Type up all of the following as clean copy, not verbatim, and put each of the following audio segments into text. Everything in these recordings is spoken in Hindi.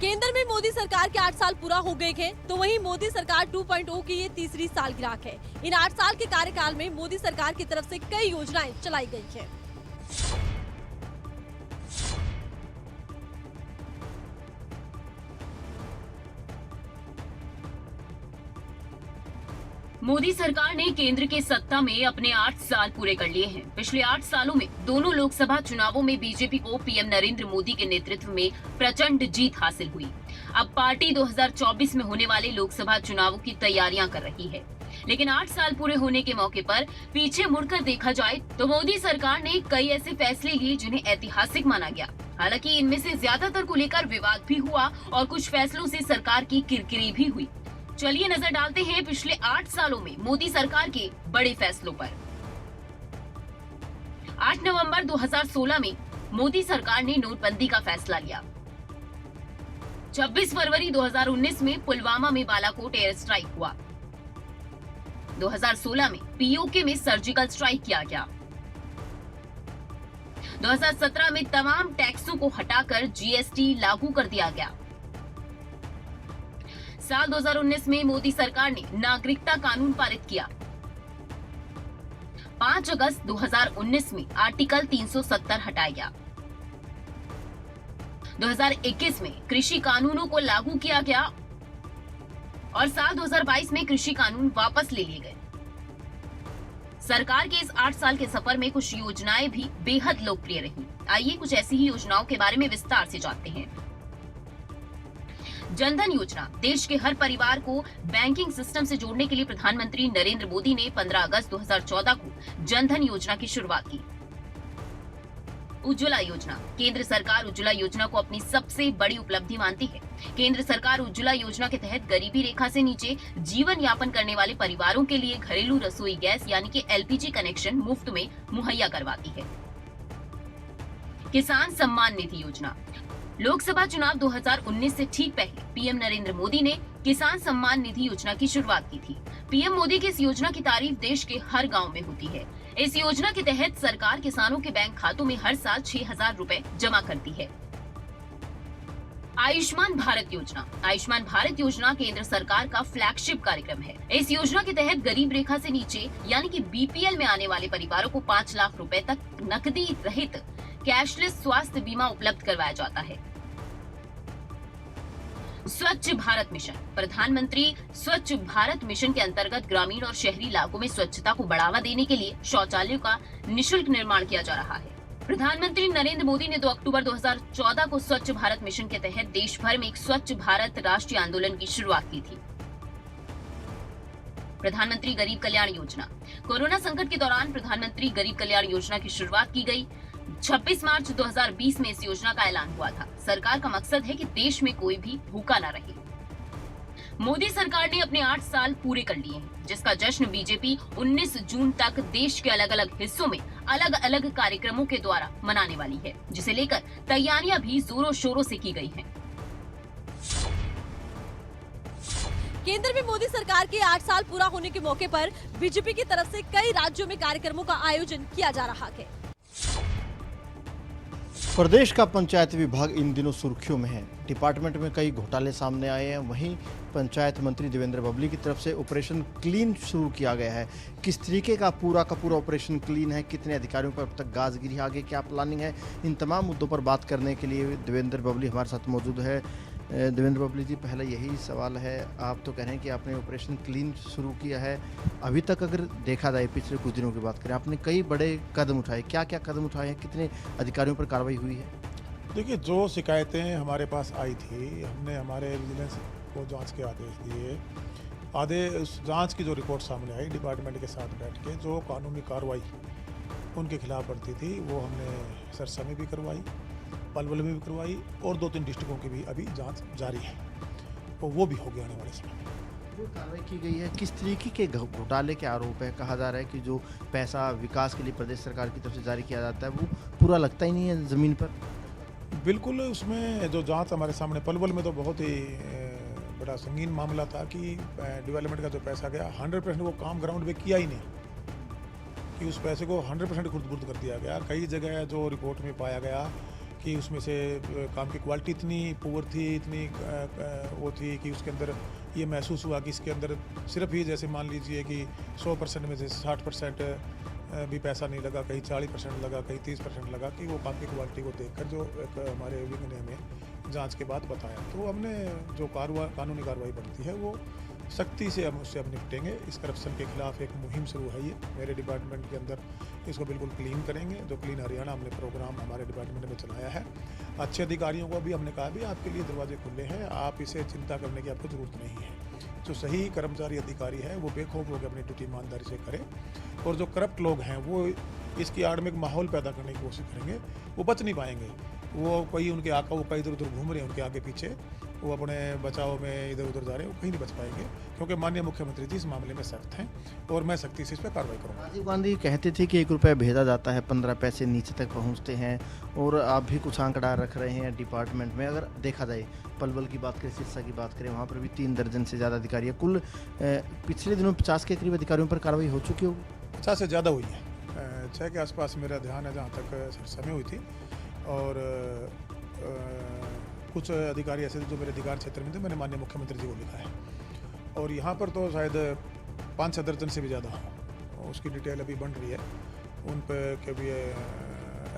केंद्र में मोदी सरकार के 8 साल पूरा हो गए हैं, तो वहीं मोदी सरकार 2.0 की ये तीसरी सालगिरह है। इन 8 साल के कार्यकाल में मोदी सरकार की तरफ से कई योजनाएं चलाई गई हैं। मोदी सरकार ने केंद्र के सत्ता में अपने 8 साल पूरे कर लिए हैं। पिछले 8 सालों में दोनों लोकसभा चुनावों में बीजेपी को पीएम नरेंद्र मोदी के नेतृत्व में प्रचंड जीत हासिल हुई। अब पार्टी 2024 में होने वाले लोकसभा चुनावों की तैयारियां कर रही है। लेकिन 8 साल पूरे होने के मौके पर पीछे मुड़कर देखा जाए तो मोदी सरकार ने कई ऐसे फैसले लिए जिन्हें ऐतिहासिक माना गया। हालांकि इनमें से ज्यादातर को लेकर विवाद भी हुआ और कुछ फैसलों से सरकार की किरकिरी भी हुई। चलिए नजर डालते हैं पिछले 8 सालों में मोदी सरकार के बड़े फैसलों पर। 8 नवंबर 2016 में मोदी सरकार ने नोटबंदी का फैसला लिया। 26 फरवरी 2019 में पुलवामा में बालाकोट एयर स्ट्राइक हुआ। 2016 में पीओके में सर्जिकल स्ट्राइक किया गया। 2017 में तमाम टैक्सों को हटाकर जीएसटी लागू कर दिया गया। साल 2019 में मोदी सरकार ने नागरिकता कानून पारित किया। 5 अगस्त 2019 में आर्टिकल 370 हटाया गया। 2021 में कृषि कानूनों को लागू किया गया और साल 2022 में कृषि कानून वापस ले लिए गए। सरकार के इस 8 साल के सफर में कुछ योजनाएं भी बेहद लोकप्रिय रही। आइए कुछ ऐसी ही योजनाओं के बारे में विस्तार से जानते हैं। जनधन योजना देश के हर परिवार को बैंकिंग सिस्टम से जोड़ने के लिए प्रधानमंत्री नरेंद्र मोदी ने 15 अगस्त 2014 को जनधन योजना की शुरुआत की। उज्ज्वला योजना केंद्र सरकार उज्ज्वला योजना को अपनी सबसे बड़ी उपलब्धि मानती है। केंद्र सरकार उज्ज्वला योजना के तहत गरीबी रेखा से नीचे जीवन यापन करने वाले परिवारों के लिए घरेलू रसोई गैस यानी कि एलपीजी कनेक्शन मुफ्त में मुहैया करवाती है। किसान सम्मान निधि योजना लोकसभा चुनाव 2019 से ठीक पहले पीएम नरेंद्र मोदी ने किसान सम्मान निधि योजना की शुरुआत की थी। पीएम मोदी की इस योजना की तारीफ देश के हर गांव में होती है। इस योजना के तहत सरकार किसानों के बैंक खातों में हर साल 6,000 रुपए जमा करती है। आयुष्मान भारत योजना आयुष्मान भारत योजना केंद्र सरकार का फ्लैगशिप कार्यक्रम है। इस योजना के तहत गरीब रेखा से नीचे यानी कि बीपीएल में आने वाले परिवारों को 5 लाख रुपए तक नकदी रहित कैशलेस स्वास्थ्य बीमा उपलब्ध करवाया जाता है। स्वच्छ भारत मिशन प्रधानमंत्री स्वच्छ भारत मिशन के अंतर्गत ग्रामीण और शहरी इलाकों में स्वच्छता को बढ़ावा देने के लिए शौचालयों का निःशुल्क निर्माण किया जा रहा है। प्रधानमंत्री नरेंद्र मोदी ने 2 अक्टूबर 2014 को स्वच्छ भारत मिशन के तहत देश भर में एक स्वच्छ भारत राष्ट्रीय आंदोलन की शुरुआत की थी। प्रधानमंत्री गरीब कल्याण योजना कोरोना संकट के दौरान प्रधानमंत्री गरीब कल्याण योजना की शुरुआत की गई। 26 मार्च 2020 में इस योजना का ऐलान हुआ था। सरकार का मकसद है कि देश में कोई भी भूखा न रहे। मोदी सरकार ने अपने 8 साल पूरे कर लिए हैं, जिसका जश्न बीजेपी 19 जून तक देश के अलग अलग हिस्सों में अलग अलग कार्यक्रमों के द्वारा मनाने वाली है, जिसे लेकर तैयारियां भी जोरों शोरों से की गई हैं। केंद्र में मोदी सरकार के 8 साल पूरा होने के मौके पर बीजेपी की तरफ से कई राज्यों में कार्यक्रमों का आयोजन किया जा रहा है। प्रदेश का पंचायत विभाग इन दिनों सुर्खियों में है। डिपार्टमेंट में कई घोटाले सामने आए हैं। वहीं पंचायत मंत्री देवेंद्र बबली की तरफ से ऑपरेशन क्लीन शुरू किया गया है। किस तरीके का पूरा ऑपरेशन क्लीन है, कितने अधिकारियों पर अब तक गाजगिरी, आगे क्या प्लानिंग है, इन तमाम मुद्दों पर बात करने के लिए देवेंद्र बबली हमारे साथ मौजूद है। देवेंद्र बबली जी, पहले यही सवाल है, आप तो कह रहे हैं कि आपने ऑपरेशन क्लीन शुरू किया है। अभी तक अगर देखा जाए पिछले कुछ दिनों की बात करें, आपने कई बड़े कदम उठाए, क्या क्या कदम उठाए हैं, कितने अधिकारियों पर कार्रवाई हुई है? देखिए, जो शिकायतें हमारे पास आई थी, हमने हमारे विजिलेंस को जांच के आदेश दिए। उस जांच की जो रिपोर्ट सामने आई, डिपार्टमेंट के साथ बैठ के जो कानूनी कार्रवाई उनके खिलाफ बढ़ती थी वो हमने सरसा में भी करवाई, पलवल में भी करवाई और 2-3 डिस्ट्रिक्टों की भी अभी जांच जारी है, तो वो भी होगी आने वाले समय में। जो कार्रवाई की गई है, किस तरीके के घोटाले के आरोप है? कहा जा रहा है कि जो पैसा विकास के लिए प्रदेश सरकार की तरफ से जारी किया जाता है वो पूरा लगता ही नहीं है ज़मीन पर। बिल्कुल, उसमें जो जांच हमारे सामने पलवल में तो बहुत ही बड़ा संगीन मामला था कि डेवलपमेंट का जो पैसा गया 100% वो काम ग्राउंड पे किया ही नहीं, कि उस पैसे को 100% खुर्द-बुर्द कर दिया गया। कई जगह जो रिपोर्ट में पाया गया कि उसमें से काम की क्वालिटी इतनी पुअर थी, इतनी वो थी कि उसके अंदर ये महसूस हुआ कि इसके अंदर सिर्फ ही जैसे मान लीजिए कि 100% में से 60% भी पैसा नहीं लगा, कहीं 40% लगा, कहीं 30% लगा, कि वो काम की क्वालिटी को देखकर जो एक हमारे विंग ने हमें जांच के बाद बताया। तो हमने जो कानूनी कार्रवाई बनती है वो सख्ती से हम उससे अब निपटेंगे। इस करप्शन के खिलाफ एक मुहिम शुरू है, ये मेरे डिपार्टमेंट के अंदर इसको बिल्कुल क्लीन करेंगे। जो क्लीन हरियाणा हमने प्रोग्राम हमारे डिपार्टमेंट में चलाया है। अच्छे अधिकारियों को भी हमने कहा भी आपके लिए दरवाजे खुले हैं, आप इसे चिंता करने की आपको ज़रूरत नहीं है। जो सही कर्मचारी अधिकारी है वो बेखौफ होकर अपनी ड्यूटी ईमानदारी से करें, और जो करप्ट लोग हैं वो इसकी आड़ में एक माहौल पैदा करने की कोशिश करेंगे, वो बच नहीं पाएंगे। वो कोई उनके आका वो कई इधर उधर घूम रहे हैं, उनके आगे पीछे वो अपने बचाव में इधर उधर जा रहे हैं, वो कहीं नहीं बच पाएंगे, क्योंकि माननीय मुख्यमंत्री जी इस मामले में सख्त हैं और मैं सख्ती से इस पर कार्रवाई करूँगा। राजीव गांधी कहते थे कि 1 रुपया भेजा जाता है, 15 पैसे नीचे तक पहुंचते हैं, और आप भी कुछ आंकड़ा रख रहे हैं डिपार्टमेंट में। अगर देखा जाए पलवल की बात करें, सिरसा की बात करें, वहाँ पर भी 3 दर्जन से ज़्यादा अधिकारी है। कुल पिछले दिनों 50 के करीब अधिकारियों पर कार्रवाई हो चुकी होगी। 50 से ज़्यादा हुई है, 6 के आसपास मेरा ध्यान है जहाँ तक सिरसा में हुई थी, और कुछ अधिकारी ऐसे थे जो मेरे अधिकार क्षेत्र में थे, मैंने माननीय मुख्यमंत्री जी को लिखा है। और यहाँ पर तो शायद 5-6 दर्जन से भी ज़्यादा हो, उसकी डिटेल अभी बन रही है, उन पर के भी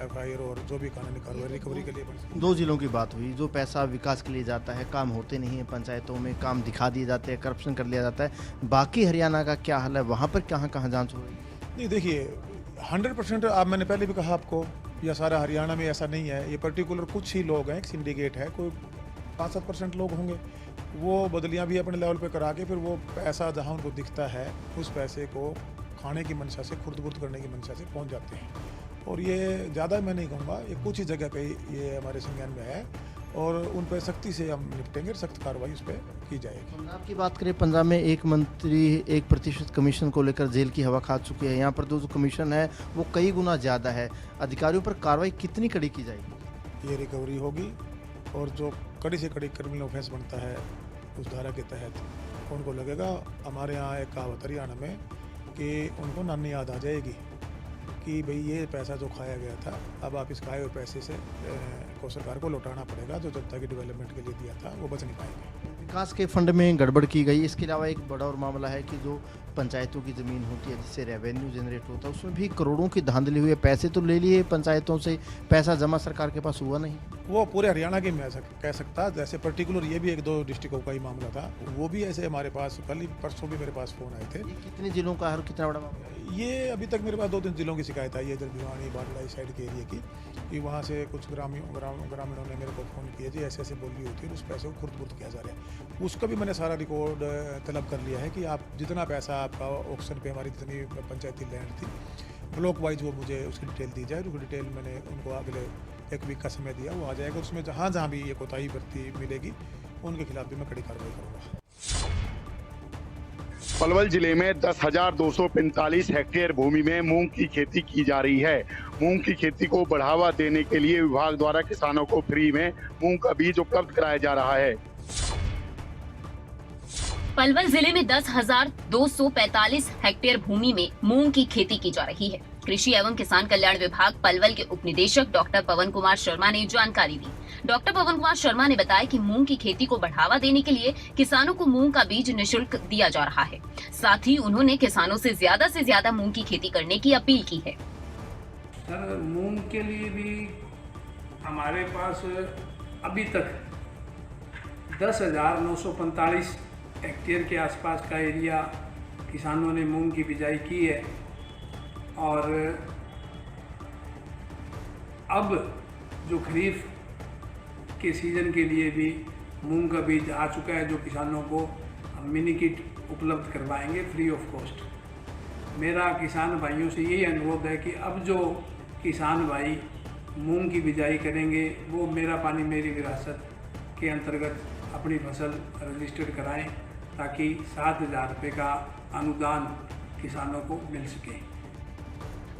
FIR और जो भी कानूनी कार्रवाई रिकवरी के लिए बन। 2 जिलों की बात हुई, जो पैसा विकास के लिए जाता है, काम होते नहीं है पंचायतों में, काम दिखा दिए जाते हैं, करप्शन कर लिया जाता है। बाकी हरियाणा का क्या हाल है, वहाँ पर कहाँ कहाँ जाँच हो रही है? नहीं, देखिए 100% आप, मैंने पहले भी कहा आपको, या सारा हरियाणा में ऐसा नहीं है, ये पर्टिकुलर कुछ ही लोग हैं, एक सिंडिकेट है, कोई 5-7% लोग होंगे, वो बदलियां भी अपने लेवल पे करा के फिर वो पैसा जहां उनको दिखता है उस पैसे को खाने की मंशा से, खुर्द-बुर्द करने की मंशा से पहुंच जाते हैं। और ये ज़्यादा मैं नहीं कहूँगा, ये कुछ ही जगह पे ये हमारे संज्ञान में है, और उन पर सख्ती से हम निपटेंगे, सख्त कार्रवाई उस पर की जाएगी। पंजाब की बात करें, पंजाब में एक मंत्री 1% कमीशन को लेकर जेल की हवा खा चुके हैं। यहाँ पर जो कमीशन है वो कई गुना ज़्यादा है। अधिकारियों पर कार्रवाई कितनी कड़ी की जाएगी? ये रिकवरी होगी, और जो कड़ी से कड़ी क्रिमिनल ऑफेंस बनता है उस धारा के तहत उनको लगेगा। हमारे यहाँ एक कहावत हरियाणा में कि उनको नानी याद आ जाएगी कि भाई ये पैसा जो खाया गया था, अब आप इस खाए हुए पैसे से को सरकार को लौटाना पड़ेगा, जो जनता की डेवलपमेंट के लिए दिया था वो बच नहीं पाएंगे। विकास के फंड में गड़बड़ की गई। इसके अलावा एक बड़ा और मामला है कि जो पंचायतों की ज़मीन होती है जिससे रेवेन्यू जनरेट होता है, उसमें भी करोड़ों की धांधली हुई है। पैसे तो ले लिए पंचायतों से, पैसा जमा सरकार के पास हुआ नहीं। वो पूरे हरियाणा की मैं कह सकता, जैसे पर्टिकुलर ये भी 1-2 डिस्ट्रिक्टों का ही मामला था, वो भी ऐसे हमारे पास कल ही परसों भी मेरे पास फ़ोन आए थे। ये कितने जिलों का है और कितना बड़ा मामला है? ये अभी तक मेरे पास 2-3 जिलों की शिकायत आई है, इधर भिवानी, बाडला इस साइड के एरिया की, कि वहाँ से कुछ ग्रामीणों ने मेरे को फ़ोन किया जी ऐसे ऐसे बोली होती है, उस पैसे को खुर्द-बुर्द किया जा रहा है। उसका भी मैंने सारा रिकॉर्ड तलब कर लिया है कि आप जितना पैसा आपका ऑक्शन पे हमारी जितनी पंचायती लैंड थी, ब्लॉक वाइज वो मुझे उसकी डिटेल दी जाए। उसकी डिटेल मैंने उनको अगले 1 वीक का समय दिया, वो आ जाएगा। उसमें जहाँ जहाँ भी ये कोताही बरती मिलेगी उनके खिलाफ भी मैं कड़ी कार्रवाई करूँगा। पलवल जिले में 10,245 हेक्टेयर भूमि में मूंग की खेती की जा रही है। मूंग की खेती को बढ़ावा देने के लिए विभाग द्वारा किसानों को फ्री में मूंग का बीज उपलब्ध कराया जा रहा है। पलवल जिले में 10,245 हेक्टेयर भूमि में मूंग की खेती की जा रही है। कृषि एवं किसान कल्याण विभाग पलवल के उप निदेशक डॉक्टर पवन कुमार शर्मा ने जानकारी दी। डॉक्टर पवन कुमार शर्मा ने बताया कि मूंग की खेती को बढ़ावा देने के लिए किसानों को मूंग का बीज निःशुल्क दिया जा रहा है। साथ ही उन्होंने किसानों से ज्यादा मूंग की खेती करने की अपील की है। सर, मूंग के लिए भी हमारे पास अभी तक 10,945 हेक्टेयर के आसपास का एरिया किसानों ने मूंग की बिजाई की है, और अब जो खरीफ के सीज़न के लिए भी मूंग का बीज आ चुका है, जो किसानों को मिनी किट उपलब्ध करवाएंगे फ्री ऑफ कॉस्ट। मेरा किसान भाइयों से यही अनुरोध है कि अब जो किसान भाई मूंग की बिजाई करेंगे वो मेरा पानी मेरी विरासत के अंतर्गत अपनी फसल रजिस्टर्ड कराएं, ताकि 7,000 रुपये का अनुदान किसानों को मिल सके।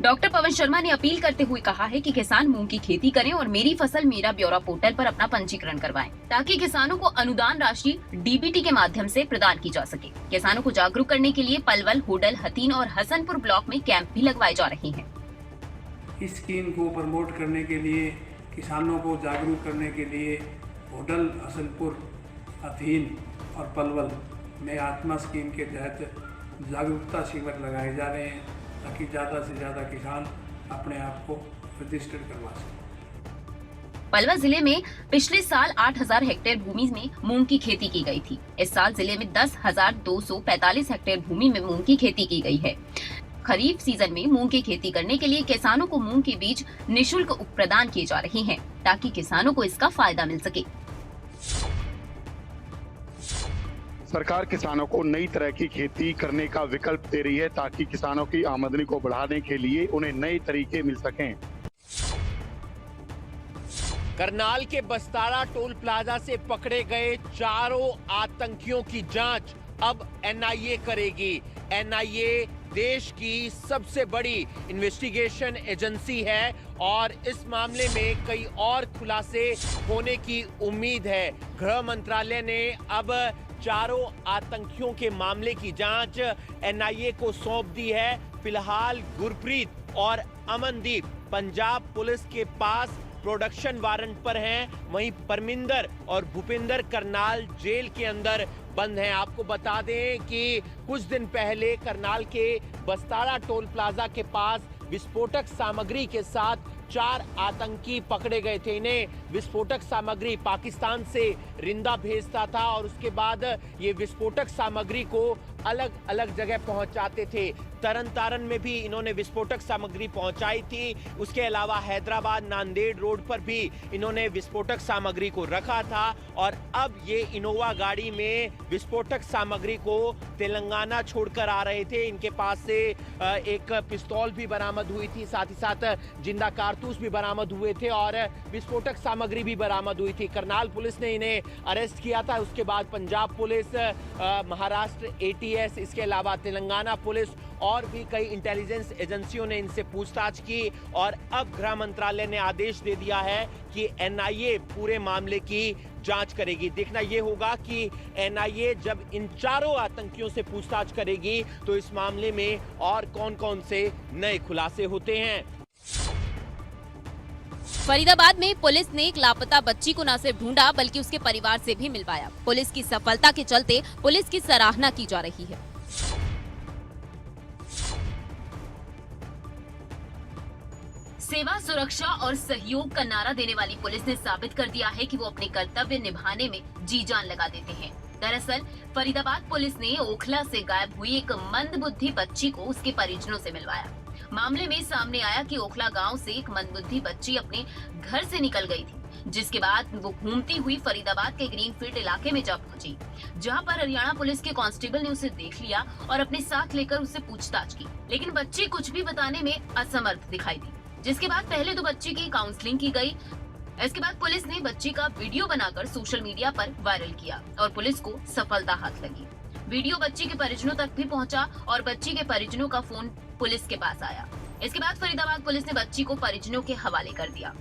डॉक्टर पवन शर्मा ने अपील करते हुए कहा है कि किसान मूंग की खेती करें और मेरी फसल मेरा ब्यौरा पोर्टल पर अपना पंजीकरण करवाएं, ताकि किसानों को अनुदान राशि डीबीटी के माध्यम से प्रदान की जा सके। किसानों को जागरूक करने के लिए पलवल, होडल, हथीन और हसनपुर ब्लॉक में कैंप भी लगवाए जा रहे हैं। इस स्कीम को प्रमोट करने के लिए किसानों को जागरूक करने के लिए होडल, हसनपुर, अथीन और पलवल में आत्मा स्कीम के तहत जागरूकता शिविर लगाए जा रहे हैं ताकि ज़्यादा से ज़्यादा किसान अपने आप को रजिस्टर करवा सकें। पलवल जिले में पिछले साल 8,000 हेक्टेयर भूमि में मूंग की खेती की गई थी। इस साल जिले में 10,245 हेक्टेयर भूमि में मूंग की खेती की गई है। खरीफ सीजन में मूंग की खेती करने के लिए किसानों को मूंग के बीज निःशुल्क प्रदान किए जा रहे हैं ताकि किसानों को इसका फायदा मिल सके। सरकार किसानों को नई तरह की खेती करने का विकल्प दे रही है ताकि किसानों की आमदनी को बढ़ाने के लिए उन्हें नए तरीके मिल सकें। करनाल के बस्तारा टोल प्लाजा से पकड़े गए चारों आतंकियों की जांच अब एनआईए करेगी। एनआईए देश की सबसे बड़ी इन्वेस्टिगेशन एजेंसी है और इस मामले में कई और खुलासे होने की उम्मीद है। गृह मंत्रालय ने अब चारों आतंकियों के मामले की जांच एनआईए को सौंप दी है। फिलहाल गुरप्रीत और अमनदीप पंजाब पुलिस के पास प्रोडक्शन वारंट पर हैं, वहीं परमिंदर और भूपिंदर करनाल जेल के अंदर बंद हैं। आपको बता दें कि कुछ दिन पहले करनाल के बस्तारा टोल प्लाजा के पास विस्फोटक सामग्री के साथ 4 आतंकी पकड़े गए थे। इन्हें विस्फोटक सामग्री पाकिस्तान से रिंदा भेजता था और उसके बाद ये विस्फोटक सामग्री को अलग अलग जगह पहुंचाते थे। तरन तारन में भी इन्होंने विस्फोटक सामग्री पहुंचाई थी। उसके अलावा हैदराबाद नांदेड़ रोड पर भी इन्होंने विस्फोटक सामग्री को रखा था और अब ये इनोवा गाड़ी में विस्फोटक सामग्री को तेलंगाना छोड़कर आ रहे थे। इनके पास से एक पिस्तौल भी बरामद हुई थी, साथ ही साथ जिंदा कारतूस भी बरामद हुए थे और विस्फोटक सामग्री भी बरामद हुई थी। करनाल पुलिस ने इन्हें अरेस्ट किया था। उसके बाद पंजाब पुलिस, महाराष्ट्र एटीएस, इसके अलावा तेलंगाना पुलिस और भी कई इंटेलिजेंस एजेंसियों ने इनसे पूछताछ की और अब गृह मंत्रालय ने आदेश दे दिया है कि एनआईए पूरे मामले की जांच करेगी। देखना यह होगा कि एनआईए जब इन चारों आतंकियों से पूछताछ करेगी तो इस मामले में और कौन-कौन से नए खुलासे होते हैं। फरीदाबाद में पुलिस ने एक लापता बच्ची को न सिर्फ ढूंढा बल्कि उसके परिवार से भी मिलवाया। पुलिस की सफलता के चलते पुलिस की सराहना की जा रही है। सेवा, सुरक्षा और सहयोग का नारा देने वाली पुलिस ने साबित कर दिया है कि वो अपने कर्तव्य निभाने में जी जान लगा देते हैं। दरअसल फरीदाबाद पुलिस ने ओखला से गायब हुई एक मंदबुद्धि बच्ची को उसके परिजनों से मिलवाया। मामले में सामने आया कि ओखला गांव से एक मंदबुद्धि बच्ची अपने घर से निकल गई थी, जिसके बाद वो घूमती हुई फरीदाबाद के ग्रीनफील्ड इलाके में जा पहुंची, जहां पर हरियाणा पुलिस के कांस्टेबल ने उसे देख लिया और अपने साथ लेकर उससे पूछताछ की, लेकिन बच्ची कुछ भी बताने में असमर्थ दिखाई दी। जिसके बाद पहले तो बच्ची की काउंसलिंग की गई। इसके बाद पुलिस ने बच्ची का वीडियो बनाकर सोशल मीडिया पर वायरल किया और पुलिस को सफलता हाथ लगी। वीडियो बच्ची के परिजनों तक भी पहुंचा और बच्ची के परिजनों का फोन पुलिस के पास आया। इसके बाद फरीदाबाद पुलिस ने बच्ची को परिजनों के हवाले कर दिया।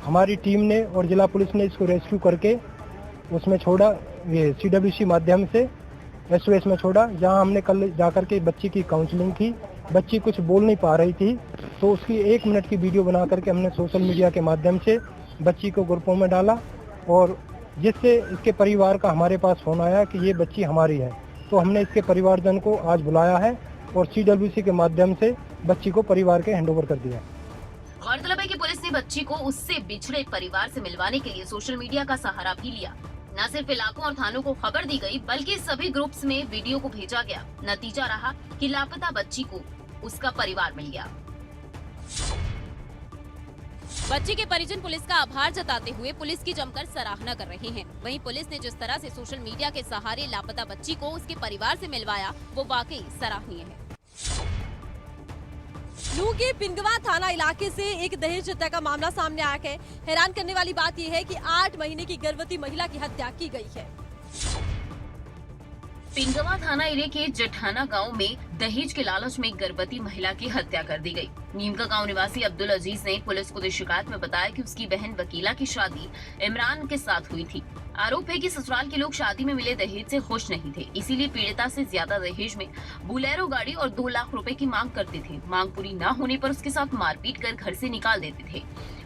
हमारी टीम ने और जिला पुलिस ने इसको रेस्क्यू करके उसमें छोड़ा, ये CWC माध्यम से SOS में छोड़ा, जहां हमने कल जाकर के बच्ची की काउंसलिंग की। बच्ची कुछ बोल नहीं पा रही थी तो उसकी 1 मिनट की वीडियो बना करके हमने सोशल मीडिया के माध्यम से बच्ची को ग्रुपों में डाला और जिससे इसके परिवार का हमारे पास फोन आया कि ये बच्ची हमारी है, तो हमने इसके परिवारजन को आज बुलाया है और CWC के माध्यम से बच्ची को परिवार के हैंडओवर कर दिया। गौरतलब है कि पुलिस ने बच्ची को उससे बिछड़े परिवार से मिलवाने के लिए सोशल मीडिया का सहारा भी लिया। न सिर्फ इलाकों और थानों को खबर दी गई बल्कि सभी ग्रुप्स में वीडियो को भेजा गया। नतीजा रहा कि लापता बच्ची को उसका परिवार मिल गया। बच्ची के परिजन पुलिस का आभार जताते हुए पुलिस की जमकर सराहना कर रहे हैं। वहीं पुलिस ने जिस तरह से सोशल मीडिया के सहारे लापता बच्ची को उसके परिवार से मिलवाया वो वाकई सराहनीय है। नूंह के पिंगवा थाना इलाके से एक दहेज हत्या का मामला सामने आया है। हैरान करने वाली बात यह है कि 8 महीने की गर्भवती महिला की हत्या की गई है। पिंगवा थाना एरिया के जठाना गांव में दहेज के लालच में एक गर्भवती महिला की हत्या कर दी गई। नीमका गांव निवासी अब्दुल अजीज ने पुलिस को दी शिकायत में बताया कि उसकी बहन वकीला की शादी इमरान के साथ हुई थी। आरोप है कि ससुराल के लोग शादी में मिले दहेज से खुश नहीं थे, इसीलिए पीड़िता से ज्यादा दहेज में बुलेरो गाड़ी और 2 लाख रुपए की मांग करते थे। मांग पूरी न होने पर उसके साथ मारपीट कर घर से निकाल देते थे।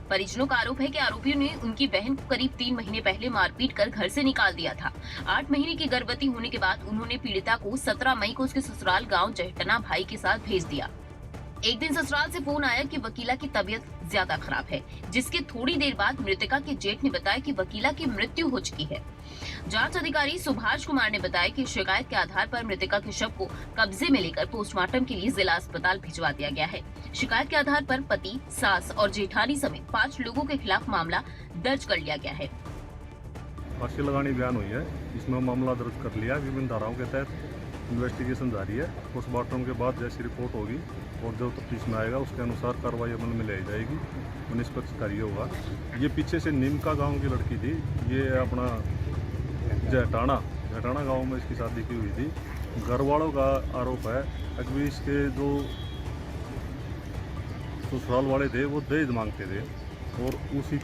परिजनों का आरोप है कि आरोपियों ने उनकी बहन को करीब 3 महीने पहले मारपीट कर घर से निकाल दिया था। 8 महीने की गर्भवती होने के बाद उन्होंने पीड़िता को 17 मई को उसके ससुराल गांव जहटना भाई के साथ भेज दिया। एक दिन ससुराल से फोन आया कि वकीला की तबीयत ज्यादा खराब है, जिसके थोड़ी देर बाद मृतका के जेठ ने बताया कि वकीला की मृत्यु हो चुकी है। जांच अधिकारी सुभाष कुमार ने बताया कि शिकायत के आधार पर मृतका के शव को कब्जे में लेकर पोस्टमार्टम के लिए जिला अस्पताल भिजवा दिया गया है। शिकायत के आधार पर पति, सास और जेठानी समेत 5 लोगों के खिलाफ मामला दर्ज कर लिया गया है। फांसी लगानी बयान हुई है, इसमें मामला दर्ज कर लिया। विभिन्न धाराओं के तहत इन्वेस्टिगेशन जारी है। पोस्टमार्टम के बाद जैसी रिपोर्ट होगी और जो तफ्तीश में आएगा उसके अनुसार कार्रवाई अमल में लाई जाएगी और निष्पक्ष कार्य होगा। ये पीछे से नीमका गांव की लड़की थी, ये अपना जहटाना गांव में इसकी शादी की हुई थी। घर वालों का आरोप है अभी इसके जो ससुराल वाले थे वो दहेज मांगते थे और उसी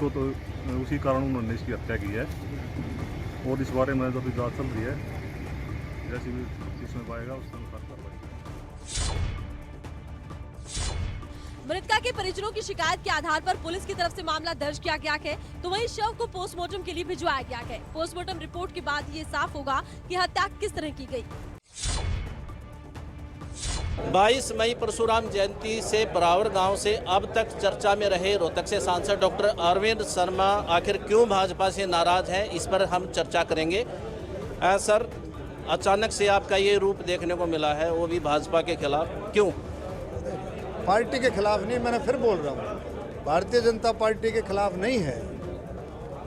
कारण उन्होंने इसकी हत्या की है। और इस बारे में जो भी जाँच चल रही है, जैसे भी इसमें पाएगा उसके अनुसार कार्रवाई। मृतका के परिजनों की शिकायत के आधार पर पुलिस की तरफ से मामला दर्ज किया गया है, तो वहीं शव को पोस्टमार्टम के लिए भिजवाया गया है। पोस्टमार्टम रिपोर्ट के बाद ये साफ होगा कि हत्या किस तरह की गई। 22 मई परशुराम जयंती से बरावर गांव से अब तक चर्चा में रहे रोहतक से सांसद डॉक्टर अरविंद शर्मा आखिर क्यों भाजपा से नाराज हैं, इस पर हम चर्चा करेंगे। सर, अचानक से आपका ये रूप देखने को मिला है, वो भी भाजपा के खिलाफ, क्यों? पार्टी के खिलाफ नहीं, मैंने फिर बोल रहा हूँ, भारतीय जनता पार्टी के खिलाफ नहीं है।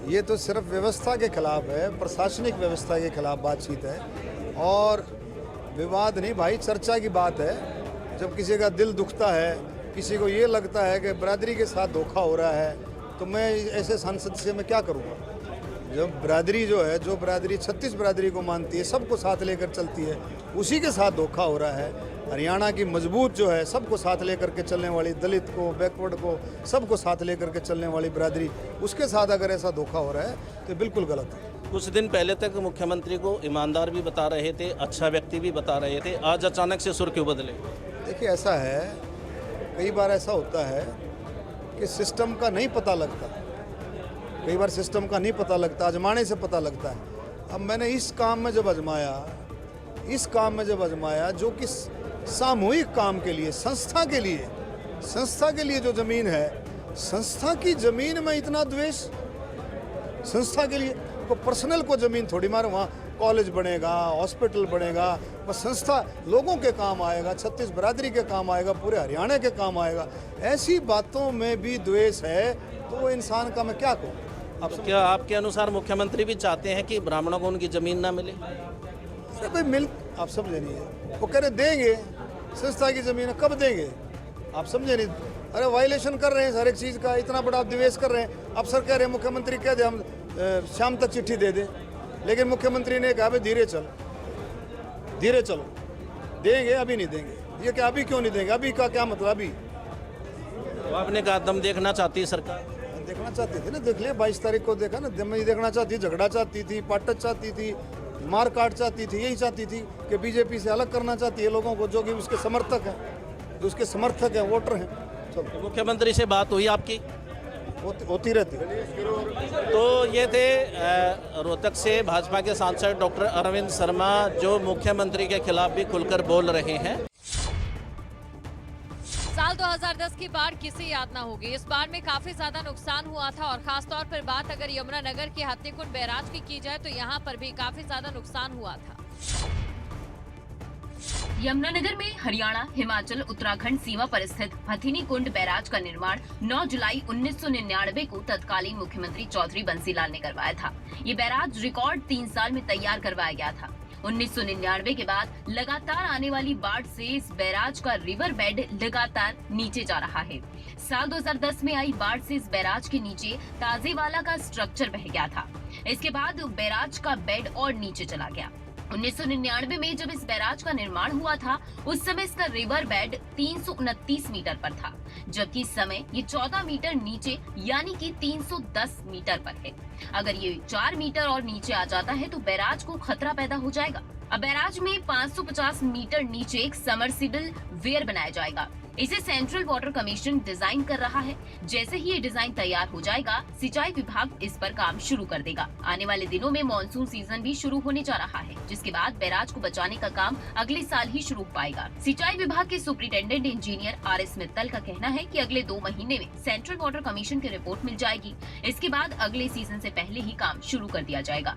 ये तो सिर्फ व्यवस्था के खिलाफ है, प्रशासनिक व्यवस्था के खिलाफ बातचीत है और विवाद नहीं भाई, चर्चा की बात है। जब किसी का दिल दुखता है, किसी को ये लगता है कि बरादरी के साथ धोखा हो रहा है, तो मैं ऐसे सांसद से मैं क्या करूँगा। जब बरादरी जो है, जो बरादरी 36 बरादरी को मानती है, सबको साथ लेकर चलती है, उसी के साथ धोखा हो रहा है। हरियाणा की मजबूत जो है, सबको साथ लेकर के चलने वाली, दलित को, बैकवर्ड को, सबको साथ लेकर के चलने वाली बरादरी, उसके साथ अगर ऐसा धोखा हो रहा है तो बिल्कुल गलत है। कुछ दिन पहले तक मुख्यमंत्री को ईमानदार भी बता रहे थे, अच्छा व्यक्ति भी बता रहे थे, आज अचानक से सुर क्यों बदले? देखिए, ऐसा है, कई बार ऐसा होता है कि सिस्टम का नहीं पता लगता, कई बार सिस्टम का नहीं पता लगता, आजमाने से पता लगता है। अब मैंने इस काम में जब आजमाया जो कि सामूहिक काम के लिए, संस्था के लिए जो ज़मीन है, संस्था की ज़मीन में इतना द्वेष, संस्था के लिए को पर्सनल को ज़मीन थोड़ी मार, वहाँ कॉलेज बनेगा, हॉस्पिटल बनेगा, बस संस्था लोगों के काम आएगा, 36 बरादरी के काम आएगा, पूरे हरियाणा के काम आएगा। ऐसी बातों में भी द्वेष है तो वो इंसान का मैं क्या कहूँ। अब क्या आपके अनुसार मुख्यमंत्री भी चाहते हैं कि ब्राह्मणों को उनकी ज़मीन ना मिले? अरे भाई मिल, आप समझे नहीं है, वो कह रहे देंगे, संस्था की ज़मीन कब देंगे, आप समझे नहीं। अरे वायलेशन कर रहे हैं हर एक चीज़ का, इतना बड़ा द्वेष कर रहे हैं। अफसर कह रहे हैं, मुख्यमंत्री कह दे हम शाम तक चिट्ठी दे दें, लेकिन मुख्यमंत्री ने कहा भाई धीरे चलो, देंगे, अभी नहीं देंगे। ये क्या अभी क्यों नहीं देंगे, अभी का क्या मतलब अभी? तो आपने कहा दम देखना चाहती है सरकार, देखना चाहती थी ना, देख लिया 22 तारीख को देखा ना, दम देखना चाहती, झगड़ा चाहती थी, पाटच चाहती थी, मार काट चाहती थी, यही चाहती थी कि बीजेपी से अलग करना चाहती है लोगों को, जो कि उसके समर्थक हैं, जो उसके समर्थक हैं, वोटर हैं। चलो, मुख्यमंत्री से बात हुई आपकी? होती रहती। तो ये थे रोहतक से भाजपा के सांसद डॉक्टर अरविंद शर्मा, जो मुख्यमंत्री के खिलाफ भी खुलकर बोल रहे हैं। साल 2010 की बाढ़ किसे याद ना होगी। इस बाढ़ में काफी ज्यादा नुकसान हुआ था और खास तौर पर बात अगर यमुनानगर के हत्तीकुंड बैराज की जाए तो यहाँ पर भी काफी ज्यादा नुकसान हुआ था। यमुनानगर में हरियाणा, हिमाचल, उत्तराखंड सीमा पर स्थित हथिनी कुंड बैराज का निर्माण 9 जुलाई 1999 को तत्कालीन मुख्यमंत्री चौधरी बंसीलाल ने करवाया था। ये बैराज रिकॉर्ड 3 साल में तैयार करवाया गया था। 1999 के बाद लगातार आने वाली बाढ़ से इस बैराज का रिवर बेड लगातार नीचे जा रहा है। साल 2010 में आई बाढ़ से इस बैराज के नीचे ताजेवाला का स्ट्रक्चर बह गया था। इसके बाद बैराज का बेड और नीचे चला गया। 1999 में जब इस बैराज का निर्माण हुआ था, उस समय इसका रिवर बेड 329 मीटर पर था, जबकि इस समय ये 14 मीटर नीचे यानी कि 310 मीटर पर है। अगर ये 4 मीटर और नीचे आ जाता है तो बैराज को खतरा पैदा हो जाएगा। अब बैराज में 550 मीटर नीचे एक सबमर्सिबल वेयर बनाया जाएगा। इसे सेंट्रल वाटर कमीशन डिजाइन कर रहा है। जैसे ही ये डिजाइन तैयार हो जाएगा, सिंचाई विभाग इस पर काम शुरू कर देगा। आने वाले दिनों में मॉनसून सीजन भी शुरू होने जा रहा है, जिसके बाद बैराज को बचाने का काम अगले साल ही शुरू हो पाएगा। सिंचाई विभाग के सुपरिटेंडेंट इंजीनियर RS मित्तल का कहना है कि अगले 2 महीने में सेंट्रल वाटर कमीशन की रिपोर्ट मिल जाएगी। इसके बाद अगले सीजन से पहले ही काम शुरू कर दिया जाएगा।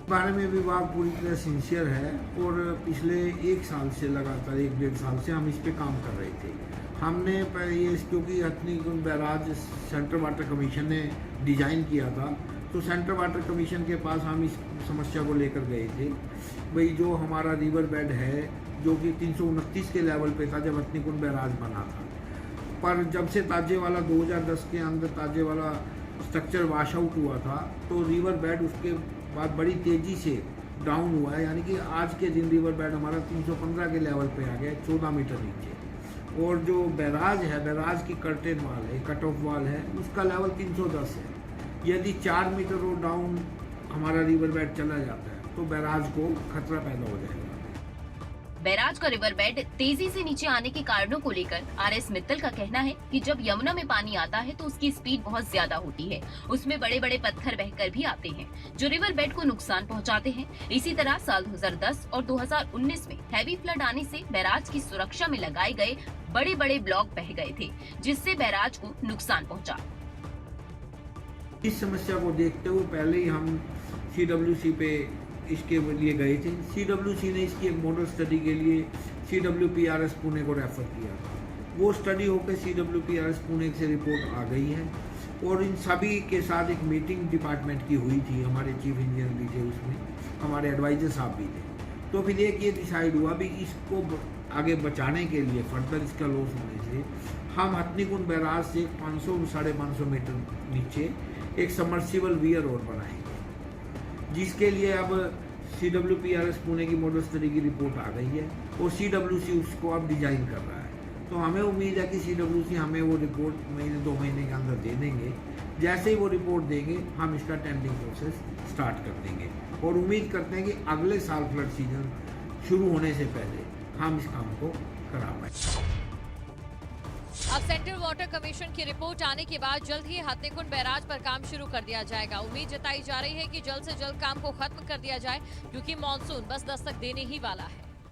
बारे में विभाग पूरी तरह सिंसियर है और पिछले 1 साल से लगातार 1-1.5 साल से हम इस पे काम कर रहे थे। हमने ये क्योंकि Hathnikund barrage central water commission ने डिज़ाइन किया था, तो सेंट्रल वाटर कमीशन के पास हम इस समस्या को लेकर गए थे। भाई जो हमारा रिवर बेड है जो कि 329 के लेवल पे था जब हथनीकुंड बैराज बना था, पर जब से ताजेवाला 2010 के अंदर ताजेवाला स्ट्रक्चर वॉश आउट हुआ था तो रिवर बेड उसके बाद बड़ी तेज़ी से डाउन हुआ है। यानी कि आज के दिन रिवर बेड हमारा 315 के लेवल पे आ गया, 14 मीटर नीचे। और जो बैराज है, बैराज की कर्टेन वाल है, कट ऑफ वाल है, उसका लेवल 310 है। यदि 4 मीटर और डाउन हमारा रिवर बेड चला जाता है तो बैराज को खतरा पैदा हो जाएगा। बैराज का रिवर बेड तेजी से नीचे आने के कारणों को लेकर RS मित्तल का कहना है कि जब यमुना में पानी आता है तो उसकी स्पीड बहुत ज्यादा होती है। उसमें बड़े बड़े पत्थर बहकर भी आते हैं जो रिवर बेड को नुकसान पहुंचाते हैं। इसी तरह साल 2010 और 2019 में हैवी फ्लड आने से बैराज की सुरक्षा में लगाए गए बड़े बड़े ब्लॉक बह गए थे, जिससे बैराज को नुकसान पहुँचा। इस समस्या को देखते हुए पहले ही हम CWC पे इसके लिए गए थे। CWC ने इसकी एक मॉडल स्टडी के लिए CWPRS पुणे को रेफर किया। वो स्टडी होकर CWPRS पुणे से रिपोर्ट आ गई है और इन सभी के साथ एक मीटिंग डिपार्टमेंट की हुई थी। हमारे चीफ इंजीनियर भी थे उसमें, हमारे एडवाइजर साहब भी थे। तो फिर एक ये डिसाइड हुआ भी इसको आगे बचाने के लिए, फर्दर इसका लॉस होने से, हम हथनीकुंड बैराज से 500-550 मीटर नीचे एक सबमर्सिबल वियर और बनाएंगे, जिसके लिए अब CWPRS पुणे की मॉडल स्टडी की रिपोर्ट आ गई है और CWC उसको अब डिजाइन कर रहा है। तो हमें उम्मीद है कि CWC हमें वो रिपोर्ट 1-2 महीने के अंदर दे देंगे। जैसे ही वो रिपोर्ट देंगे हम इसका टेंडरिंग प्रोसेस स्टार्ट कर देंगे और उम्मीद करते हैं कि अगले साल फ्लड सीजन शुरू होने से पहले हम इस काम को करा पाएंगे। अब सेंट्रल वाटर कमीशन की रिपोर्ट आने के बाद जल्द ही हथनीकुंड बैराज पर काम शुरू कर दिया जाएगा। उम्मीद जताई जा रही है कि जल्द से जल्द काम को खत्म कर दिया जाए, क्योंकि मॉनसून बस दस्तक देने ही वाला है।